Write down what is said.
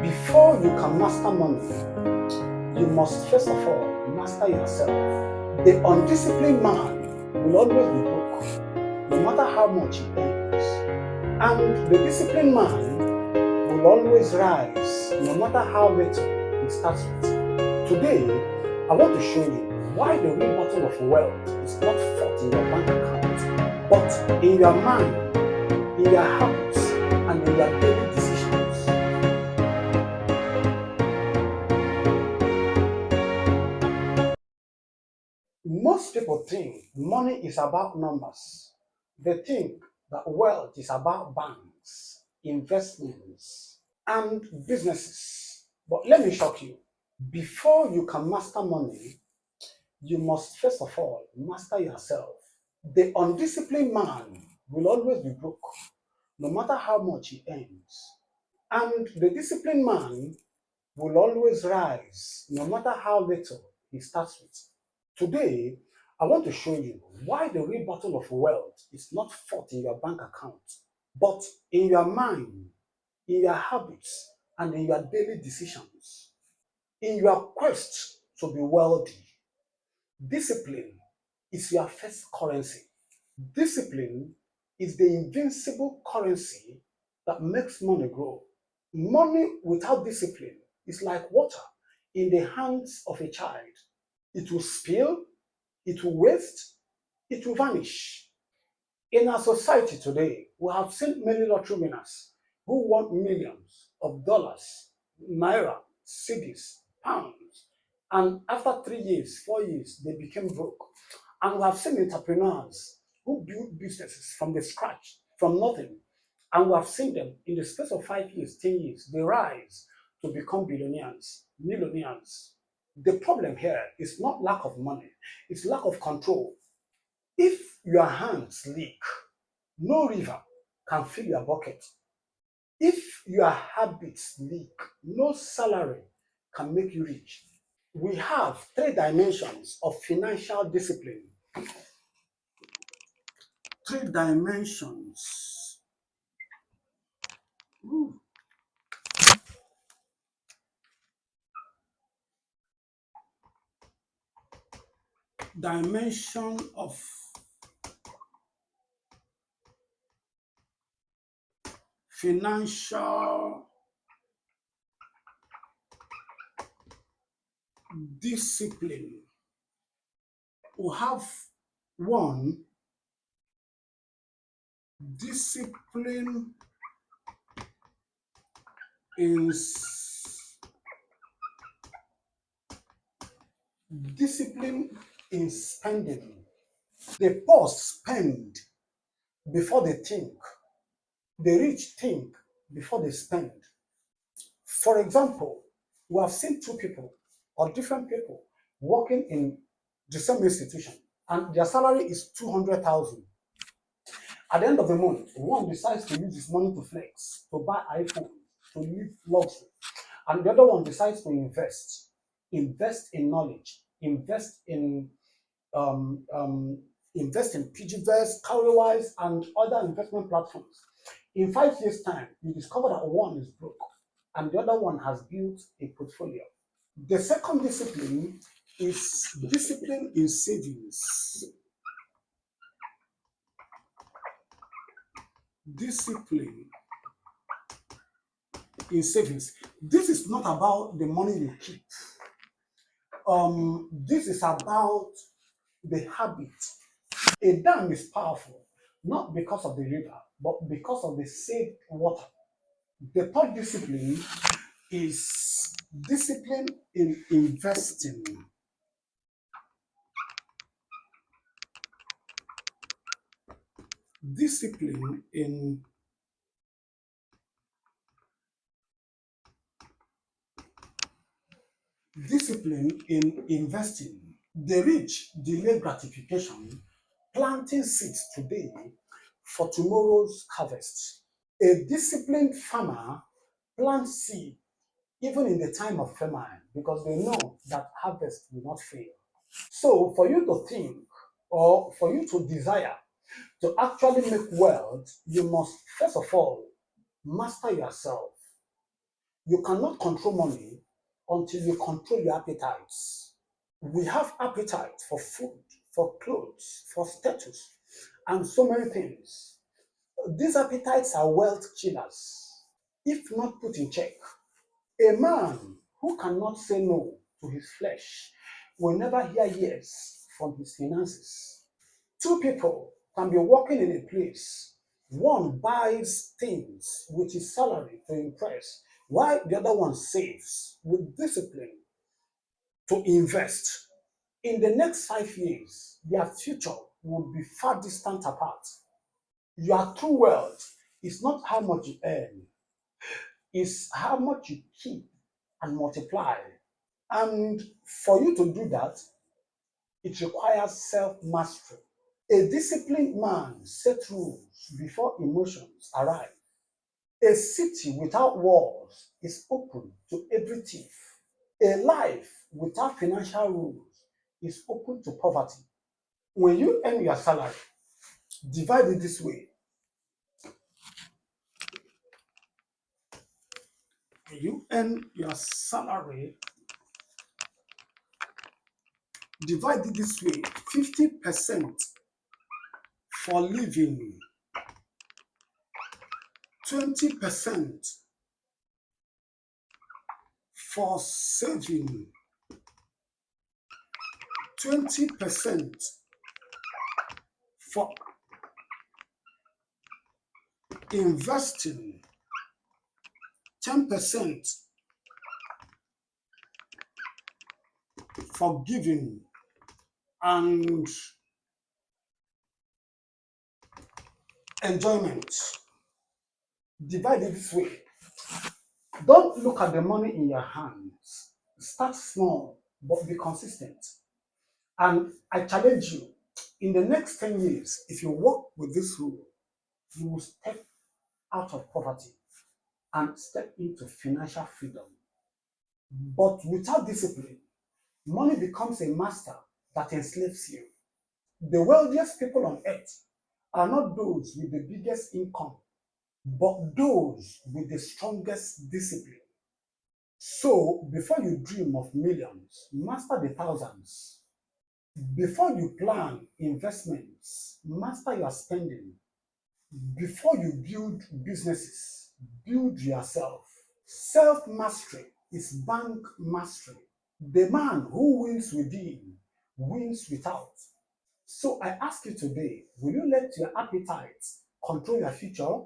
Before you can master money, you must first of all master yourself. The undisciplined man will always be broke, no matter how much he earns. And the disciplined man will always rise, no matter how little he starts with. Today, I want to show you why the real bottom of wealth is not fought in your bank account, but in your mind, in your habits, and in your daily decisions. Most people think money is about numbers. They think that wealth is about banks, investments, and businesses. But let me shock you. Before you can master money, you must first of all master yourself. The undisciplined man will always be broke, no matter how much he earns. And the disciplined man will always rise, no matter how little he starts with. Today, I want to show you why the real battle of wealth is not fought in your bank account, but in your mind, in your habits, and in your daily decisions. In your quest to be wealthy, discipline is your first currency. Discipline is the invincible currency that makes money grow. Money without discipline is like water in the hands of a child. It will spill, it will waste, it will vanish. In our society today, we have seen many lottery winners who won millions of dollars, naira, cedis, pounds, and after 3 years, 4 years, they became broke. And we have seen entrepreneurs who build businesses from the scratch, from nothing. And we have seen them in the space of 5 years, 10 years, they rise to become billionaires, millionaires. The problem here is not lack of money, it's lack of control. If your hands leak, no river can fill your bucket. If your habits leak, no salary can make you rich. We have three dimensions of financial discipline. Three dimensions. Ooh. Dimension of financial discipline. We have one, discipline in discipline in spending. The poor spend before they think. The rich think before they spend. For example, we have seen two people or different people working in the same institution and their salary is 200,000. At the end of the month, one decides to use his money to flex, to buy iPhone, to live luxury, and the other one decides to invest in knowledge, um, um, invest in PGVest, Cowrywise, and other investment platforms. In 5 years' time, you discover that one is broke and the other one has built a portfolio. The second discipline is discipline in savings. Discipline in savings. This is not about the money you keep. This is about the habit. A dam is powerful, not because of the river, but because of the saved water. The third discipline is discipline in investing. Discipline in investing. The rich delay gratification, planting seeds today for tomorrow's harvest. A disciplined farmer plants seed even in the time of famine because they know that harvest will not fail. So, for you to think or for you to desire to actually make wealth, you must first of all master yourself. You cannot control money until you control your appetites. We have appetite for food, for clothes, for status, and so many things. These appetites are wealth killers if not put in check. A man who cannot say no to his flesh will never hear yes from his finances. Two people can be working in a place. One buys things with his salary to impress, while the other one saves with discipline to invest. In the next 5 years, their future will be far distant apart. Your true wealth is not how much you earn, it's how much you keep and multiply. And for you to do that, it requires self mastery. A disciplined man sets rules before emotions arrive. A city without walls is open to every thief. A life without financial rules is open to poverty. When you earn your salary, divide it this way. When you earn your salary, divide it this way: 50% for living, 20% for saving, 20% for investing, 10% for giving, and enjoyment. Divide it this way. Don't look at the money in your hands. Start small, but be consistent. And I challenge you, in the next 10 years, if you work with this rule, you will step out of poverty and step into financial freedom. But without discipline, money becomes a master that enslaves you. The wealthiest people on earth are not those with the biggest income, but those with the strongest discipline. So, before you dream of millions, master the thousands. Before you plan investments, master your spending. Before you build businesses, build yourself. Self mastery is bank mastery. The man who wins within wins without. So I ask you today, will you let your appetite control your future,